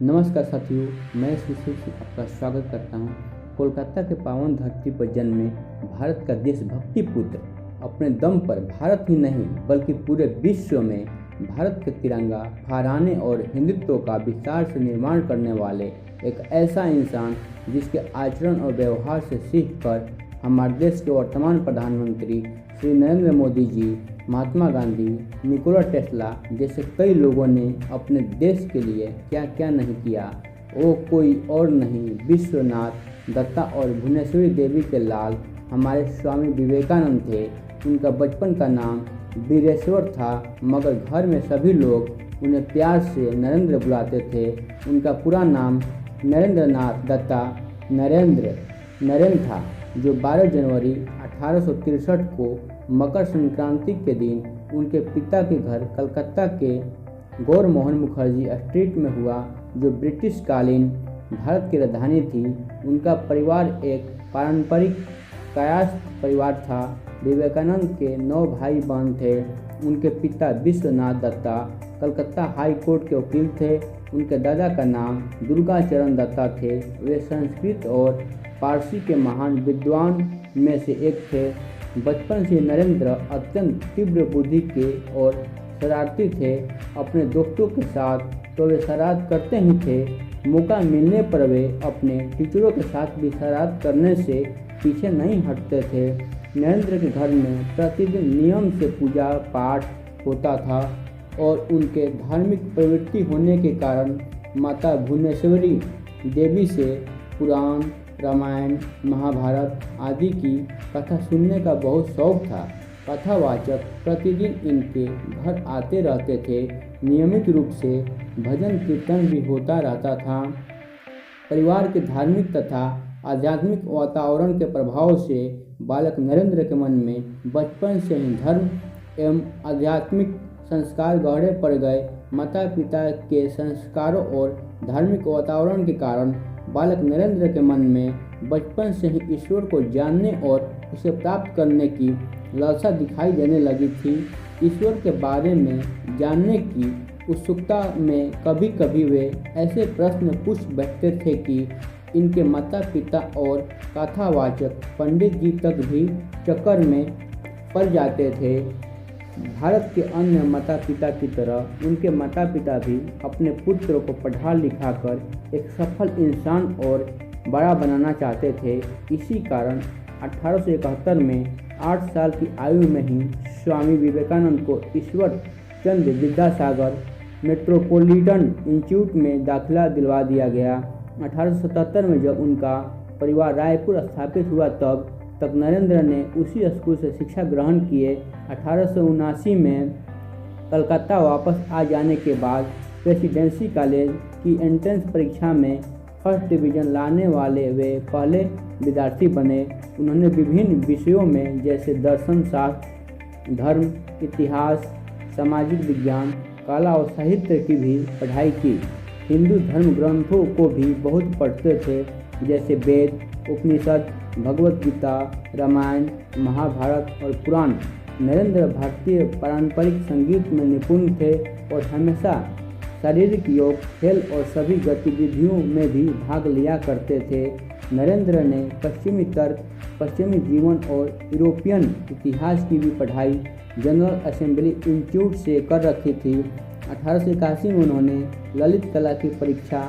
नमस्कार साथियों, मैं सुशील से आपका स्वागत करता हूं। कोलकाता के पावन धरती पर जन्मे भारत का देशभक्ति पुत्र अपने दम पर भारत ही नहीं बल्कि पूरे विश्व में भारत के तिरंगा फहराने और हिंदुत्व का विस्तार से निर्माण करने वाले एक ऐसा इंसान जिसके आचरण और व्यवहार से सीख कर हमारे देश के वर्तमान प्रधानमंत्री श्री नरेंद्र मोदी जी, महात्मा गांधी, निकोला टेस्ला जैसे कई लोगों ने अपने देश के लिए क्या क्या नहीं किया। वो कोई और नहीं, विश्वनाथ दत्ता और भुवनेश्वरी देवी के लाल हमारे स्वामी विवेकानंद थे। उनका बचपन का नाम वीरेश्वर था, मगर घर में सभी लोग उन्हें प्यार से नरेंद्र बुलाते थे। उनका पूरा नाम नरेंद्रनाथ दत्ता नरेंद्र था, जो 12 जनवरी 1863 को मकर संक्रांति के दिन उनके पिता के घर कलकत्ता के गौर मोहन मुखर्जी स्ट्रीट में हुआ, जो ब्रिटिश कालीन भारत की राजधानी थी। उनका परिवार एक पारंपरिक कायस्थ परिवार था। विवेकानंद के 9 भाई बहन थे। उनके पिता विश्वनाथ दत्ता कलकत्ता हाई कोर्ट के वकील थे। उनके दादा का नाम दुर्गाचरण दत्ता थे। वे संस्कृत और पारसी के महान विद्वान में से एक थे। बचपन से नरेंद्र अत्यंत तीव्र बुद्धि के और शरारती थे। अपने दोस्तों के साथ तो वे शरारत करते ही थे, मौका मिलने पर वे अपने टीचरों के साथ भी शरारत करने से पीछे नहीं हटते थे। नरेंद्र के घर में प्रतिदिन नियम से पूजा पाठ होता था और उनके धार्मिक प्रवृत्ति होने के कारण माता भुवनेश्वरी देवी से पुराण, रामायण, महाभारत आदि की कथा सुनने का बहुत शौक था। कथावाचक प्रतिदिन इनके घर आते रहते थे। नियमित रूप से भजन कीर्तन भी होता रहता था। परिवार के धार्मिक तथा आध्यात्मिक वातावरण के प्रभाव से बालक नरेंद्र के मन में बचपन से ही धर्म एवं आध्यात्मिक संस्कार गहरे पड़ गए। माता पिता के संस्कारों और धार्मिक वातावरण के कारण बालक नरेंद्र के मन में बचपन से ही ईश्वर को जानने और उसे प्राप्त करने की लालसा दिखाई देने लगी थी। ईश्वर के बारे में जानने की उत्सुकता में कभी कभी वे ऐसे प्रश्न पूछ बैठते थे कि इनके माता पिता और कथावाचक पंडित जी तक भी चक्कर में पड़ जाते थे। भारत के अन्य माता पिता की तरह उनके माता पिता भी अपने पुत्र को पढ़ा लिखा कर एक सफल इंसान और बड़ा बनाना चाहते थे। इसी कारण 1871 में 8 साल की आयु में ही स्वामी विवेकानंद को ईश्वर चंद्र विद्यासागर मेट्रोपॉलिटन इंस्टीट्यूट में दाखिला दिलवा दिया गया। 1877 में जब उनका परिवार रायपुर स्थापित हुआ तब तक नरेंद्र ने उसी स्कूल से शिक्षा ग्रहण किए। 1879 में कलकत्ता वापस आ जाने के बाद प्रेसिडेंसी कॉलेज की एंट्रेंस परीक्षा में फर्स्ट डिवीज़न लाने वाले वे पहले विद्यार्थी बने। उन्होंने विभिन्न विषयों में जैसे दर्शन शास्त्र, धर्म, इतिहास, सामाजिक विज्ञान, कला और साहित्य की भी पढ़ाई की। हिंदू धर्म ग्रंथों को भी बहुत पढ़ते थे, जैसे वेद, उपनिषद, भगवत गीता, रामायण, महाभारत और पुराण। नरेंद्र भारतीय पारंपरिक संगीत में निपुण थे और हमेशा शारीरिक योग, खेल और सभी गतिविधियों में भी भाग लिया करते थे। नरेंद्र ने पश्चिमी तर्क, पश्चिमी जीवन और यूरोपियन इतिहास की भी पढ़ाई जनरल असेंबली इंस्टीट्यूट से कर रखी थी। 1881 में उन्होंने ललित कला की परीक्षा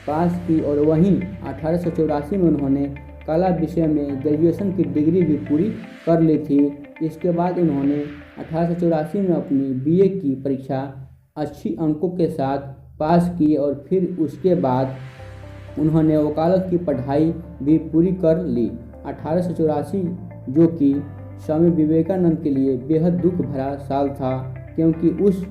पास की और वहीं 1884 में उन्होंने कला विषय में ग्रेजुएशन की डिग्री भी पूरी कर ली थी। इसके बाद उन्होंने 1884 में अपनी बीए की परीक्षा अच्छी अंकों के साथ पास की और फिर उसके बाद उन्होंने वकालत की पढ़ाई भी पूरी कर ली। 1884 जो कि स्वामी विवेकानंद के लिए बेहद दुख भरा साल था, क्योंकि उस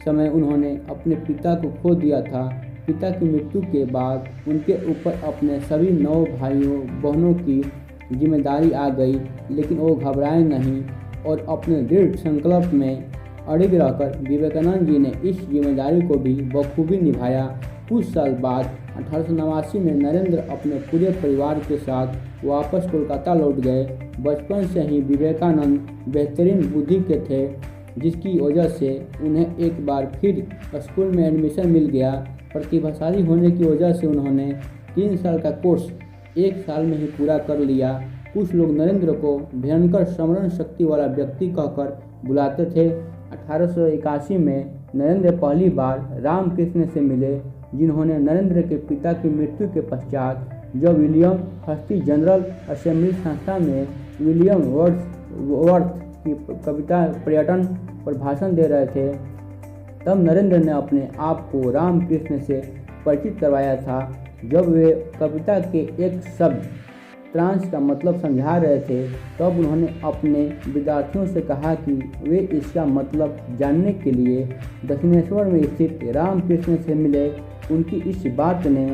समय उन्होंने अपने पिता को खो दिया था। पिता की मृत्यु के बाद उनके ऊपर अपने सभी 9 भाइयों बहनों की जिम्मेदारी आ गई, लेकिन वो घबराए नहीं और अपने दृढ़ संकल्प में अड़िग रहकर विवेकानंद जी ने इस जिम्मेदारी को भी बखूबी निभाया। कुछ साल बाद 1889 में नरेंद्र अपने पूरे परिवार के साथ वापस कोलकाता लौट गए। बचपन से ही विवेकानंद बेहतरीन बुद्धि के थे, जिसकी वजह से उन्हें एक बार फिर स्कूल में एडमिशन मिल गया। प्रतिभाशाली होने की वजह से उन्होंने 3 साल का कोर्स 1 साल में ही पूरा कर लिया। कुछ लोग नरेंद्र को भयंकर स्मरण शक्ति वाला व्यक्ति कहकर बुलाते थे। 1881 में नरेंद्र पहली बार रामकृष्ण से मिले, जिन्होंने नरेंद्र के पिता की मृत्यु के पश्चात जब विलियम हस्ती जनरल असेंबली संस्था में विलियम वर्थ की कविता पर्यटन पर भाषण दे रहे थे, तब नरेंद्र ने अपने आप को रामकृष्ण से परिचित करवाया था। जब वे कविता के एक शब्द ट्रांस का मतलब समझा रहे थे, तब उन्होंने अपने विद्यार्थियों से कहा कि वे इसका मतलब जानने के लिए दक्षिणेश्वर में स्थित रामकृष्ण से मिले। उनकी इस बात ने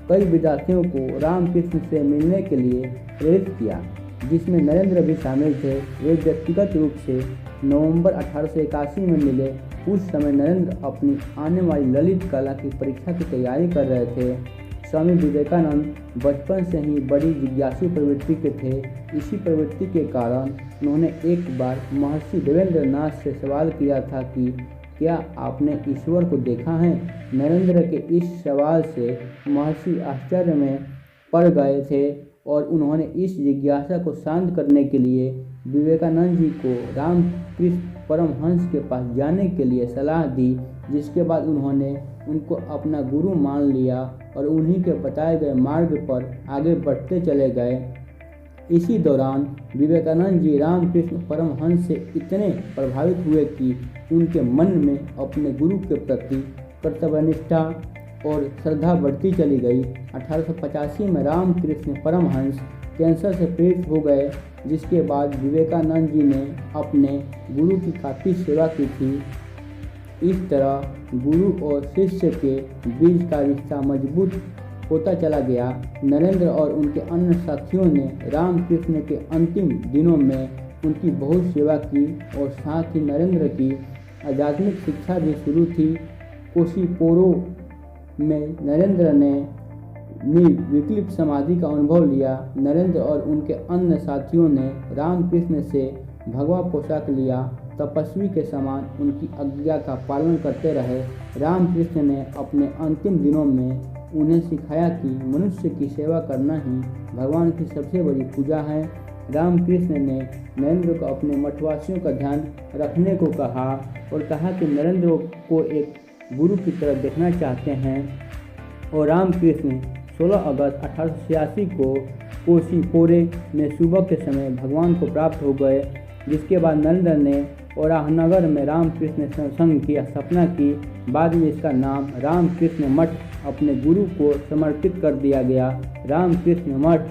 कई विद्यार्थियों को रामकृष्ण से मिलने के लिए प्रेरित किया, जिसमें नरेंद्र भी शामिल थे। वे व्यक्तिगत रूप से नवंबर 1881 में मिले। उस समय नरेंद्र अपनी आने वाली ललित कला की परीक्षा की तैयारी कर रहे थे। स्वामी विवेकानंद बचपन से ही बड़ी जिज्ञासु प्रवृत्ति के थे। इसी प्रवृत्ति के कारण उन्होंने एक बार महर्षि देवेंद्र नाथ से सवाल किया था कि क्या आपने ईश्वर को देखा है। नरेंद्र के इस सवाल से महर्षि आश्चर्य में पड़ गए थे और उन्होंने इस जिज्ञासा को शांत करने के लिए विवेकानंद जी को रामकृष्ण परमहंस के पास जाने के लिए सलाह दी, जिसके बाद उन्होंने उनको अपना गुरु मान लिया और उन्हीं के बताए गए मार्ग पर आगे बढ़ते चले गए। इसी दौरान विवेकानंद जी रामकृष्ण परमहंस से इतने प्रभावित हुए कि उनके मन में अपने गुरु के प्रति कर्तव्यनिष्ठा और श्रद्धा बढ़ती चली गई। 1885 में रामकृष्ण परमहंस कैंसर से पीड़ित हो गए, जिसके बाद विवेकानंद जी ने अपने गुरु की काफ़ी सेवा की थी। इस तरह गुरु और शिष्य के बीच का रिश्ता मजबूत होता चला गया। नरेंद्र और उनके अन्य साथियों ने रामकृष्ण के अंतिम दिनों में उनकी बहुत सेवा की और साथ ही नरेंद्र की आध्यात्मिक शिक्षा भी शुरू थी। कोशिपोरो में नरेंद्र ने निर्विकल्प समाधि का अनुभव लिया। नरेंद्र और उनके अन्य साथियों ने रामकृष्ण से भगवा पोशाक लिया, तपस्वी के समान उनकी आज्ञा का पालन करते रहे। रामकृष्ण ने अपने अंतिम दिनों में उन्हें सिखाया कि मनुष्य की सेवा करना ही भगवान की सबसे बड़ी पूजा है। रामकृष्ण ने नरेंद्र को अपने मठवासियों का ध्यान रखने को कहा और कहा कि नरेंद्र को एक गुरु की तरह देखना चाहते हैं। और रामकृष्ण 16 अगस्त 1886 को कोशिपोरे में सुबह के समय भगवान को प्राप्त हो गए, जिसके बाद नरेंद्र ने ओराहनगर में रामकृष्ण संघ की स्थापना की। बाद में इसका नाम रामकृष्ण मठ अपने गुरु को समर्पित कर दिया गया। रामकृष्ण मठ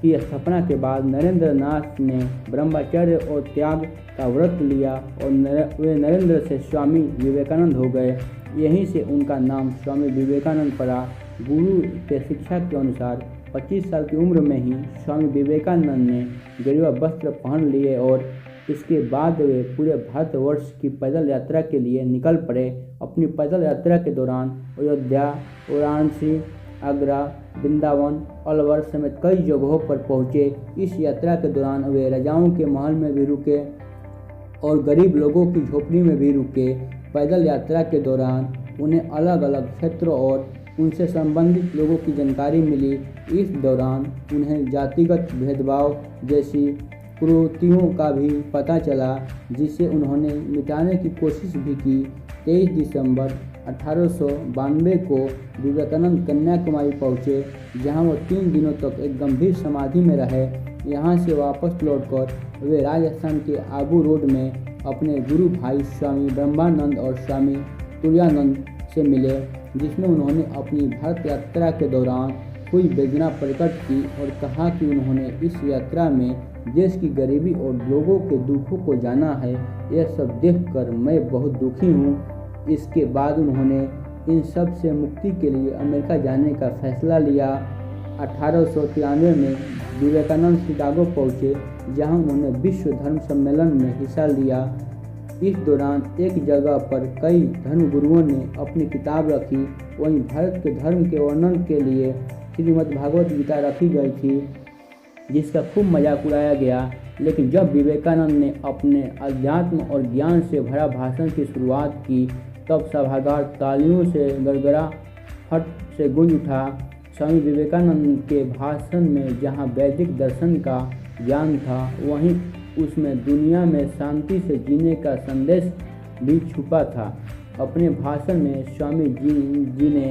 की स्थापना के बाद नरेंद्र नाथ ने ब्रह्मचर्य और त्याग का व्रत लिया और वे नरेंद्र से स्वामी विवेकानंद हो गए। यहीं से उनका नाम स्वामी विवेकानंद पड़ा। गुरु के शिक्षा के अनुसार 25 साल की उम्र में ही स्वामी विवेकानंद ने गेरुआ वस्त्र पहन लिए और इसके बाद वे पूरे भारतवर्ष की पैदल यात्रा के लिए निकल पड़े। अपनी पैदल यात्रा के दौरान अयोध्या, वाराणसी, आगरा, वृंदावन, अलवर समेत कई जगहों पर पहुँचे। इस यात्रा के दौरान वे राजाओं के महल में भी रुके और गरीब लोगों की झोपड़ी में भी रुके। पैदल यात्रा के दौरान उन्हें अलग अलग क्षेत्रों और उनसे संबंधित लोगों की जानकारी मिली। इस दौरान उन्हें जातिगत भेदभाव जैसी कुरीतियों का भी पता चला, जिसे उन्होंने मिटाने की कोशिश भी की। 23 दिसंबर 1892 को विवेकानंद कन्याकुमारी पहुँचे, जहां वो 3 दिनों तक एक गंभीर समाधि में रहे। यहां से वापस लौटकर वे राजस्थान के आबू रोड में अपने गुरु भाई स्वामी ब्रह्मानंद और स्वामी तुरानंद से मिले, जिसमें उन्होंने अपनी भारत यात्रा के दौरान हुई वेदना प्रकट की और कहा कि उन्होंने इस यात्रा में देश की गरीबी और लोगों के दुखों को जाना है। यह सब देखकर मैं बहुत दुखी हूँ। इसके बाद उन्होंने इन सब से मुक्ति के लिए अमेरिका जाने का फैसला लिया। 1893 में विवेकानंद शिकागो पहुँचे, जहाँ उन्होंने विश्व धर्म सम्मेलन में हिस्सा लिया। इस दौरान एक जगह पर कई धर्मगुरुओं ने अपनी किताब रखी। वहीं भारत के धर्म के वर्णन के लिए श्रीमद् भागवत गीता रखी गई थी, जिसका खूब मजाक उड़ाया गया। लेकिन जब विवेकानंद ने अपने अध्यात्म और ज्ञान से भरा भाषण की शुरुआत की, तब सभागार तालियों से गड़गड़ाहट से गूंज उठा। स्वामी विवेकानंद के भाषण में जहाँ वैदिक दर्शन का ज्ञान था, वहीं उसमें दुनिया में शांति से जीने का संदेश भी छुपा था। अपने भाषण में स्वामी जी ने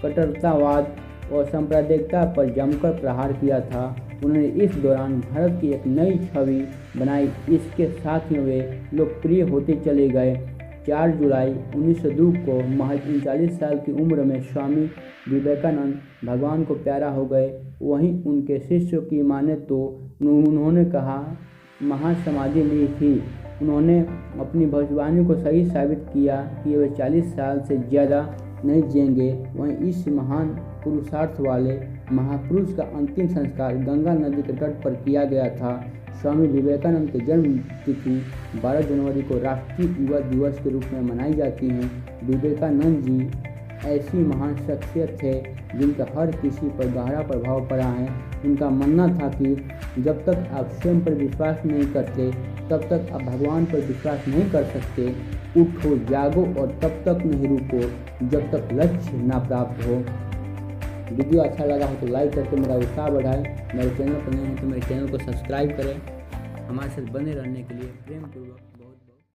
कट्टरतावाद और सांप्रदायिकता पर जमकर प्रहार किया था। उन्होंने इस दौरान भारत की एक नई छवि बनाई। इसके साथ ही वे लोकप्रिय होते चले गए। 4 जुलाई 1902 को महज 39 साल की उम्र में स्वामी विवेकानंद भगवान को प्यारा हो गए। वहीं उनके शिष्यों की माने तो उन्होंने कहा महासमाधि ली थी। उन्होंने अपनी भविष्यवाणी को सही साबित किया कि वे 40 साल से ज़्यादा नहीं जिएंगे। वहीं इस महान पुरुषार्थ वाले महापुरुष का अंतिम संस्कार गंगा नदी के तट पर किया गया था। स्वामी विवेकानंद की जन्म तिथि 12 जनवरी को राष्ट्रीय युवा दिवस के रूप में मनाई जाती है। विवेकानंद जी ऐसी महान शख्सियत थे जिनका हर किसी पर गहरा प्रभाव पड़ा है। उनका मानना था कि जब तक आप स्वयं पर विश्वास नहीं करते, तब तक आप भगवान पर विश्वास नहीं कर सकते। उठो, जागो और तब तक नहीं रुको जब तक लक्ष्य ना प्राप्त हो। वीडियो अच्छा लगा हो तो लाइक करके मेरा उत्साह बढ़ाएं। मेरे चैनल पर नए हैं तो मेरे चैनल को सब्सक्राइब करें। हमारे साथ बने रहने के लिए प्रेम पूर्वक